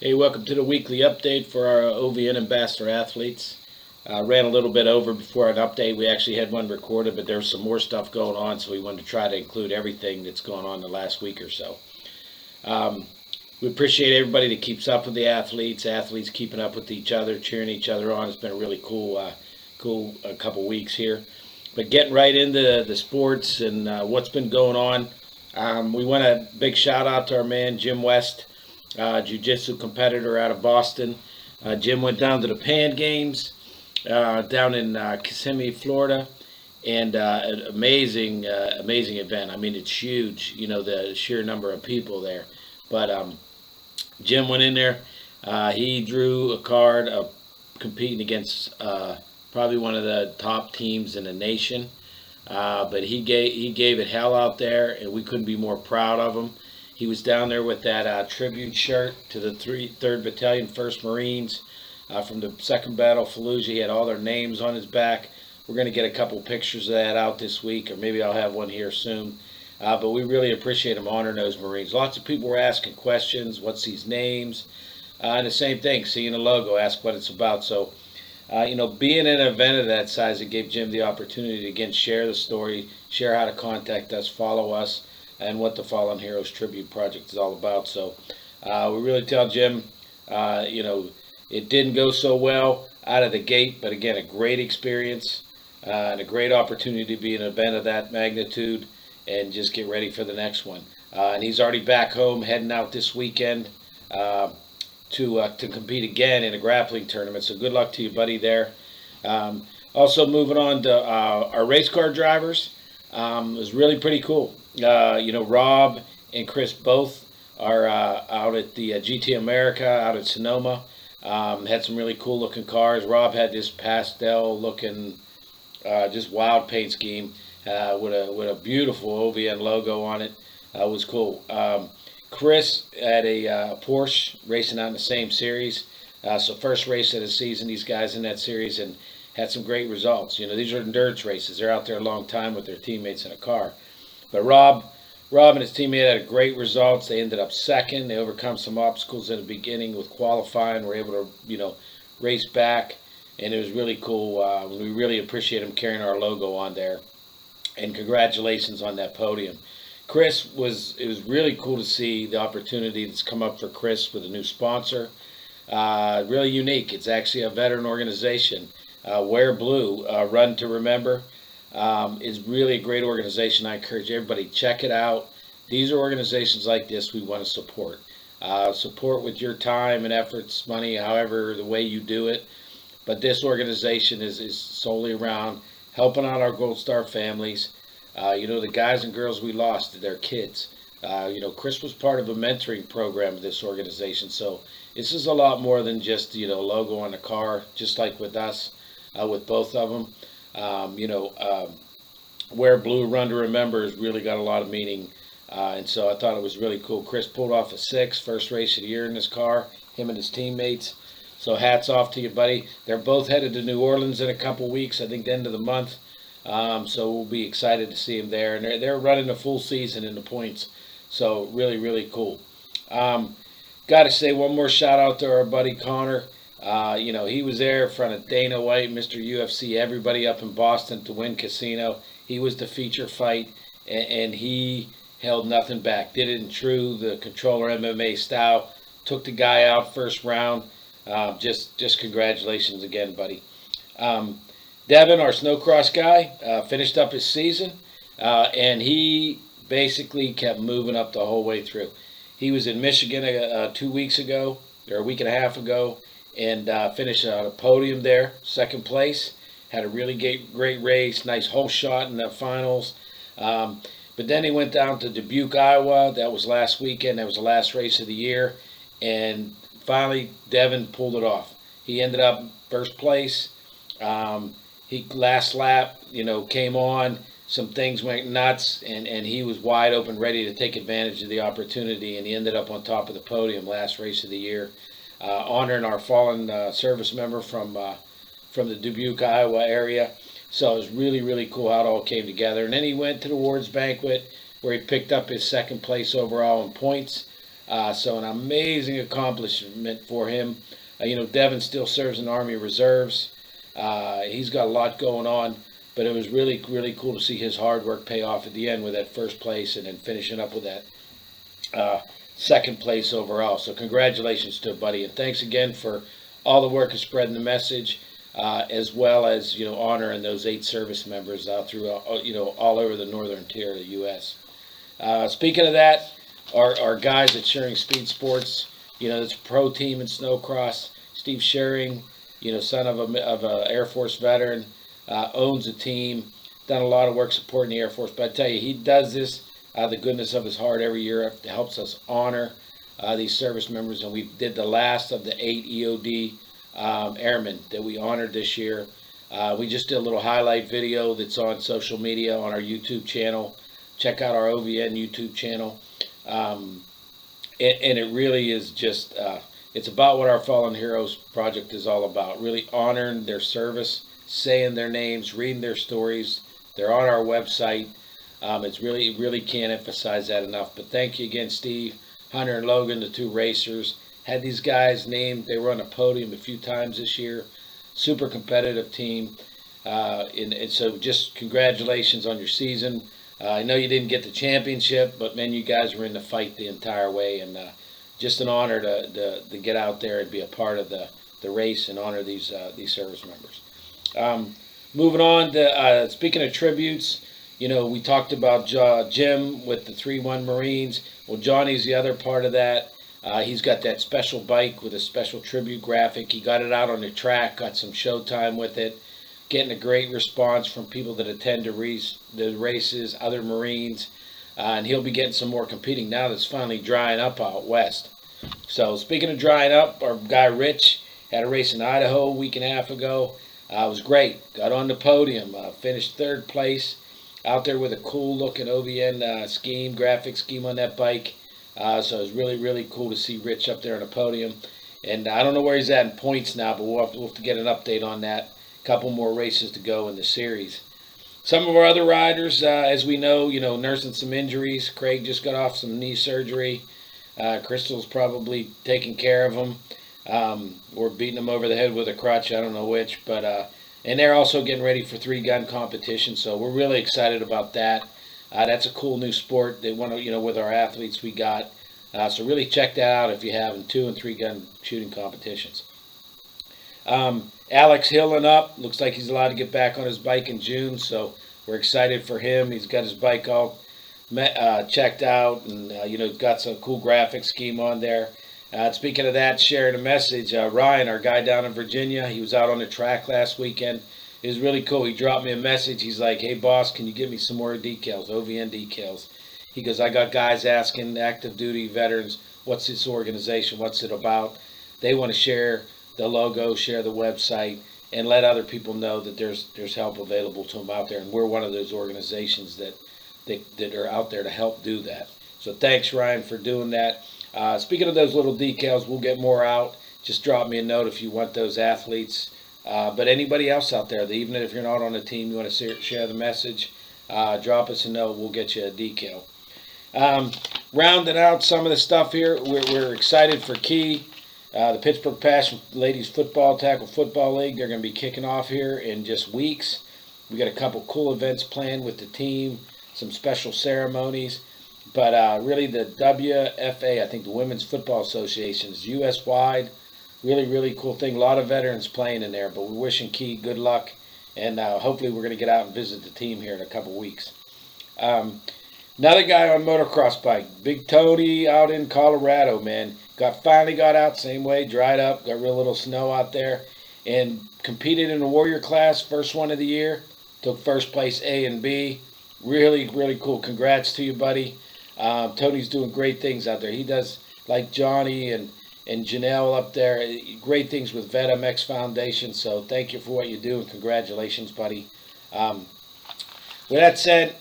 Hey, welcome to the weekly update for our OVN Ambassador Athletes. Ran a little bit over before an update. We actually had one recorded, but there's some more stuff going on, so we wanted to try to include everything that's going on the last week or so. We appreciate everybody that keeps up with the athletes keeping up with each other, cheering each other on. It's been a really cool couple weeks here. But getting right into the sports and what's been going on, we want a big shout out to our man Jim West, jiu-jitsu competitor out of Boston. Jim went down to the Pan Games down in Kissimmee, Florida, and an amazing event. I mean, it's huge, the sheer number of people there. But Jim went in there. He drew a card of competing against probably one of the top teams in the nation. But he gave it hell out there, and we couldn't be more proud of him. He was down there with that tribute shirt to the 3rd Battalion, 1st Marines from the 2nd Battle of Fallujah. He had all their names on his back. We're going to get a couple pictures of that out this week, or maybe I'll have one here soon. But we really appreciate him honoring those Marines. Lots of people were asking questions, what's these names? And the same thing, seeing the logo, ask what it's about. So, being in an event of that size, it gave Jim the opportunity to, again, share the story, share how to contact us, follow us, and what the Fallen Heroes Tribute Project is all about. So we really tell Jim, it didn't go so well out of the gate, but again, a great experience and a great opportunity to be in an event of that magnitude, and just get ready for the next one. And he's already back home, heading out this weekend to compete again in a grappling tournament. So good luck to you, buddy, there. Also moving on to our race car drivers. It was really pretty cool. Rob and Chris both are out at the GT America out at Sonoma. Had some really cool looking cars. Rob had this pastel looking, just wild paint scheme with a beautiful OVN logo on it. It was cool. Chris had a Porsche racing out in the same series. So first race of the season, these guys in that series, and had some great results. These are endurance races. They're out there a long time with their teammates in a car. But Rob and his teammate had great results. They ended up second. They overcome some obstacles at the beginning with qualifying. Were able to, race back, and it was really cool. We really appreciate him carrying our logo on there. And congratulations on that podium. It was really cool to see the opportunity that's come up for Chris with a new sponsor. Really unique. It's actually a veteran organization. Wear Blue, Run to Remember. Is really a great organization. I encourage everybody, check it out. These are organizations like this we want to support. Support with your time and efforts, money, however the way you do it. But this organization is solely around helping out our Gold Star families. The guys and girls we lost, their kids. Chris was part of a mentoring program of this organization. So this is a lot more than just, logo on the car, just like with us, with both of them. Wear Blue, Run to Remember has really got a lot of meaning. And so I thought it was really cool. Chris pulled off a 6th, first race of the year in his car, him and his teammates. So hats off to you, buddy. They're both headed to New Orleans in a couple weeks, I think the end of the month. So we'll be excited to see him there. And they're running a full season in the points. So really, really cool. Got to say one more shout out to our buddy Connor. He was there in front of Dana White, Mr. UFC, everybody up in Boston to win Casino. He was the feature fight, and he held nothing back. Did it in true the controller MMA style. Took the guy out first round. Just congratulations again, buddy. Devin, our snowcross guy, finished up his season, and he basically kept moving up the whole way through. He was in Michigan 2 weeks ago, or a week and a half ago, and finished on a podium there, 2nd place. Had a really great race, nice hole shot in the finals. But then he went down to Dubuque, Iowa. That was last weekend. That was the last race of the year. And finally, Devin pulled it off. He ended up 1st place. He last lap, came on. Some things went nuts, and he was wide open, ready to take advantage of the opportunity. And he ended up on top of the podium, last race of the year. Honoring our fallen service member from the Dubuque, Iowa area. So it was really, really cool how it all came together. And then he went to the awards banquet where he picked up his 2nd place overall in points. So an amazing accomplishment for him. Devin still serves in the Army Reserves. He's got a lot going on, but it was really, really cool to see his hard work pay off at the end with that first place and then finishing up with that second place overall. So congratulations to buddy, and thanks again for all the work of spreading the message, as well as honoring those 8 service members throughout all over the northern tier of the U.S. Speaking of that, our guys at Shearing Speed Sports, it's a pro team in snowcross. Steve Shearing, son of a Air Force veteran, owns a team, done a lot of work supporting the Air Force. But I tell you, he does this out of the goodness of his heart every year. It helps us honor these service members, and we did the last of the 8 EOD airmen that we honored this year. We just did a little highlight video that's on social media on our YouTube channel. Check out our OVN YouTube channel. And it really is just, it's about what our Fallen Heroes project is all about. Really honoring their service, saying their names, reading their stories. They're on our website. It's really can't emphasize that enough. But thank you again, Steve, Hunter, and Logan, the 2 racers. Had these guys named. They were on a podium a few times this year. Super competitive team. And so just congratulations on your season. I know you didn't get the championship, but man, you guys were in the fight the entire way, and just an honor to get out there and be a part of the race and honor these service members. Moving on to speaking of tributes, we talked about Jim with the 3-1 Marines. Well, Johnny's the other part of that. He's got that special bike with a special tribute graphic. He got it out on the track, got some showtime with it, getting a great response from people that attend the races, other Marines, and he'll be getting some more competing now that's finally drying up out west. So speaking of drying up, our guy Rich had a race in Idaho a week and a half ago. It was great. Got on the podium, finished 3rd place out there with a cool looking OVN graphic scheme on that bike. So it was really, really cool to see Rich up there on the podium. And I don't know where he's at in points now, but we'll have to get an update on that. Couple more races to go in the series. Some of our other riders, as we know, nursing some injuries. Craig just got off some knee surgery. Crystal's probably taking care of him, or beating him over the head with a crutch. I don't know which, but and they're also getting ready for 3-gun competition. So we're really excited about that. That's a cool new sport. They want to, with our athletes we got. So really check that out if you haven't. 2- and 3-gun shooting competitions. Alex healing up. Looks like he's allowed to get back on his bike in June, so we're excited for him. He's got his bike all checked out, and got some cool graphic scheme on there. Speaking of that, sharing a message, Ryan, our guy down in Virginia, he was out on the track last weekend. It was really cool. He dropped me a message. He's like, "Hey boss, can you give me some more decals, OVN decals?" He goes, "I got guys asking active duty veterans, what's this organization, what's it about? They want to share the logo, share the website, and let other people know that there's help available to them out there." And we're one of those organizations that are out there to help do that. So thanks, Ryan, for doing that. Speaking of those little decals, we'll get more out. Just drop me a note if you want those athletes. But anybody else out there, even if you're not on the team, you want to share the message, drop us a note. We'll get you a decal. Rounding out some of the stuff here, we're excited for Key. The Pittsburgh Passion Ladies Tackle Football League, they're going to be kicking off here in just weeks. We got a couple cool events planned with the team, some special ceremonies. But really the WFA, I think the Women's Football Association, is U.S.-wide. Really, really cool thing. A lot of veterans playing in there, but we're wishing Key good luck. And hopefully we're going to get out and visit the team here in a couple weeks. Another guy on motocross bike, Big Tony out in Colorado, man. Finally got out, same way, dried up, got real little snow out there, and competed in the Warrior class, first one of the year. Took first place A and B. Really, really cool. Congrats to you, buddy. Tony's doing great things out there. He does, like Johnny and Janelle up there, great things with VetMX Foundation. So thank you for what you do, and congratulations, buddy. With that said,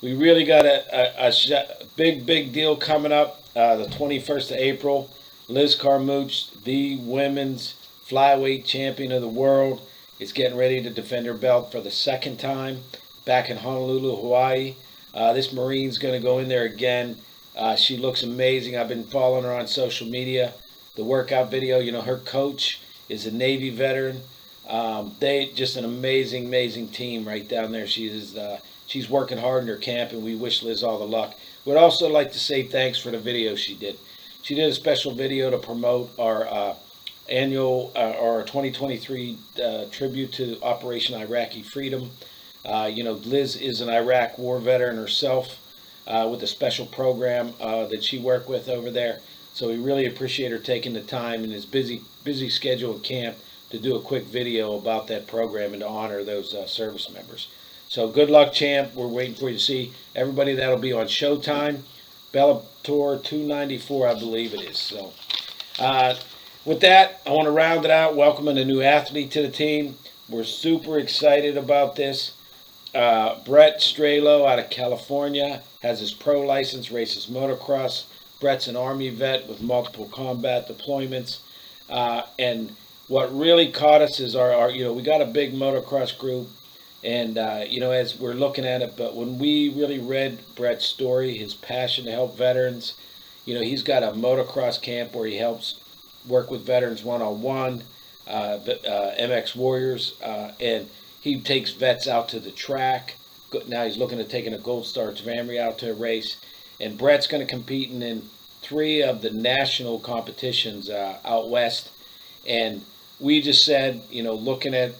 we really got a big deal coming up the 21st of April. Liz Carmouche, the women's flyweight champion of the world, is getting ready to defend her belt for the 2nd time back in Honolulu, Hawaii. This Marine's going to go in there again, She looks amazing. I've been following her on social media. The workout video, her coach is a Navy veteran. They just an amazing, amazing team right down there. She's working hard in her camp, and we wish Liz all the luck. Would also like to say thanks for the video she did. She did a special video to promote our annual, our 2023 tribute to Operation Iraqi Freedom. Liz is an Iraq war veteran herself, with a special program that she worked with over there. So we really appreciate her taking the time in his busy schedule at camp to do a quick video about that program and to honor those service members. So good luck, champ. We're waiting for you to see everybody. That'll be on Showtime, Bellator 294, I believe it is. So with that, I want to round it out, welcoming a new athlete to the team. We're super excited about this. Brett Strelo out of California has his pro license, races motocross. Brett's an Army vet with multiple combat deployments. And what really caught us is we got a big motocross group. And, as we're looking at it, but when we really read Brett's story, his passion to help veterans, he's got a motocross camp where he helps work with veterans one-on-one, MX Warriors, and he takes vets out to the track. Now he's looking at taking a Gold Star Camry out to a race. And Brett's going to compete in 3 of the national competitions out west. And we just said, looking at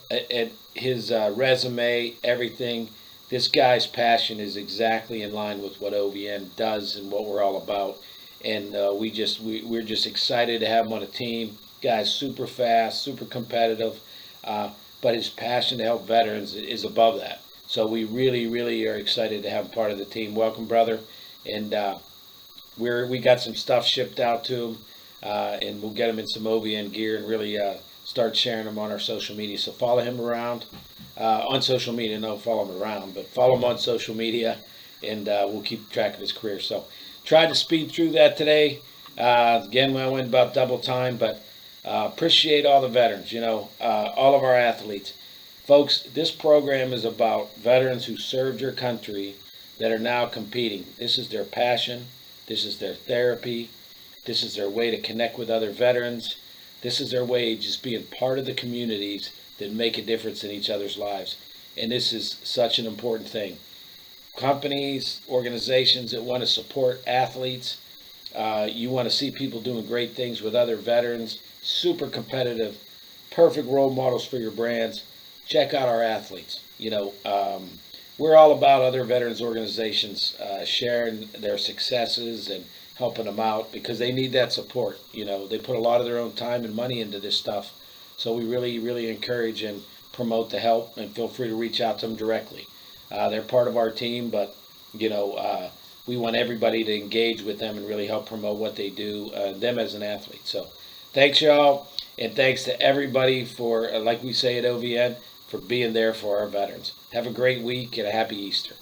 his resume, everything, this guy's passion is exactly in line with what OVN does and what we're all about. And we're just excited to have him on a team. Guy's super fast, super competitive, but his passion to help veterans is above that. So we really, really are excited to have him part of the team. Welcome, brother. And we got some stuff shipped out to him, and we'll get him in some OVN gear and really start sharing them on our social media. So follow him around on social media. No, follow him around, but follow him on social media, and we'll keep track of his career. So tried to speed through that today. Again, I went about double time, but appreciate all the veterans, all of our athletes. Folks, this program is about veterans who served your country that are now competing. This is their passion. This is their therapy. This is their way to connect with other veterans. This is their way of just being part of the communities that make a difference in each other's lives. And this is such an important thing. Companies, organizations that want to support athletes, you want to see people doing great things with other veterans, super competitive, perfect role models for your brands. Check out our athletes. We're all about other veterans organizations sharing their successes and helping them out because they need that support. They put a lot of their own time and money into this stuff. So we really, really encourage and promote the help, and feel free to reach out to them directly. They're part of our team, but, we want everybody to engage with them and really help promote what they do, them as an athlete. So thanks, y'all, and thanks to everybody for, like we say at OVN, for being there for our veterans. Have a great week and a happy Easter.